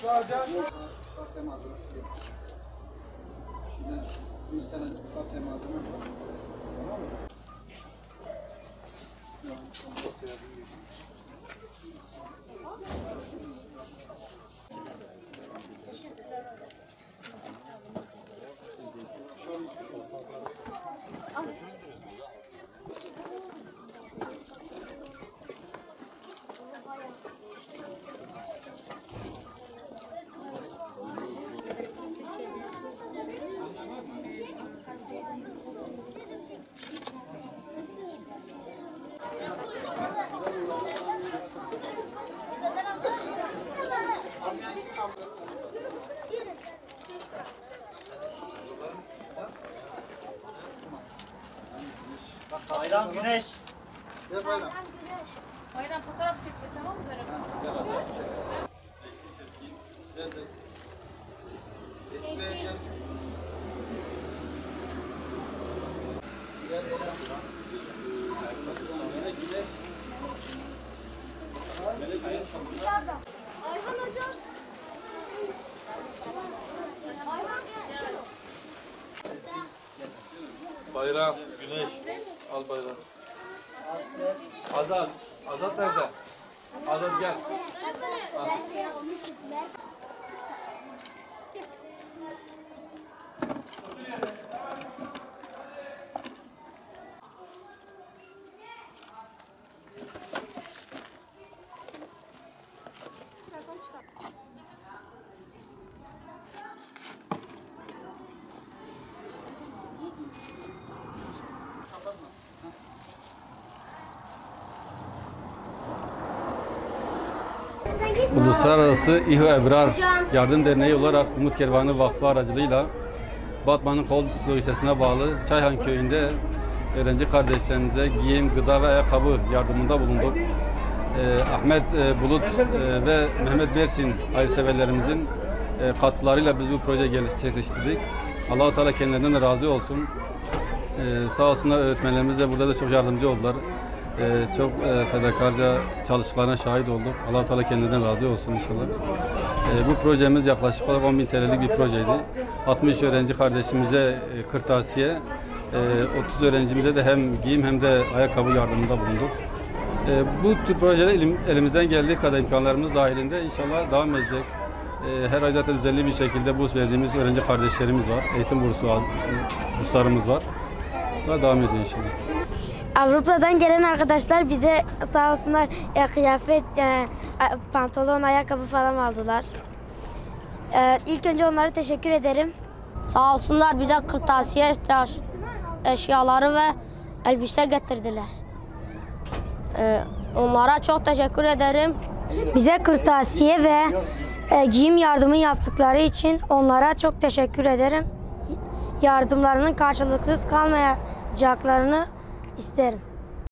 Şu ağaca kase malzemesi getirdik. Şimdi bir sene kase malzeme var. Tamam mı? Kaseye bir Bayram Güneş. Gel Bayram. Bayram fotoğraf çekti, tamam mı Zara? Gel resim çek. Gel resim. Esmeye gel. Gel Bayram. Ayhan hocam. Ayhan gel. Bayram, Güneş. Al bayram. Azat. Azat nerede? Azat gel. Uluslararası İHÜ Ebrar Yardım Derneği olarak Umut Kervanı Vakfı aracılığıyla Batman'ın Koltuğ ilçesine bağlı Çayhan Köyü'nde öğrenci kardeşlerimize giyim, gıda ve ayakkabı yardımında bulunduk. Ahmet Bulut ve Mehmet Bersin hayırseverlerimizin katkılarıyla biz bu projeyi gerçekleştirdik. Allah-u Teala kendilerinden de razı olsun. Sağ olsunlar, öğretmenlerimiz de burada da çok yardımcı oldular. Çok fedakarca çalışmalarına şahit olduk. Allah-u Teala kendinden razı olsun inşallah. Bu projemiz yaklaşık olarak 10.000 TL'lik bir projeydi. 60 öğrenci kardeşimize kırtasiye, 30 öğrencimize de hem giyim hem de ayakkabı yardımında bulunduk. Bu tür projeler elimizden geldiği kadar imkanlarımız dahilinde inşallah devam edecek. Her ay zaten düzenli bir şekilde burs verdiğimiz öğrenci kardeşlerimiz var. Eğitim burslarımız var. Daha devam ediyor inşallah. Avrupa'dan gelen arkadaşlar bize sağ olsunlar kıyafet, pantolon, ayakkabı falan aldılar. İlk önce onlara teşekkür ederim. Sağ olsunlar bize kırtasiye eşyaları ve elbise getirdiler. Onlara çok teşekkür ederim. Bize kırtasiye ve giyim yardımı yaptıkları için onlara çok teşekkür ederim. Yardımlarının karşılıksız kalmayacaklarını isterim.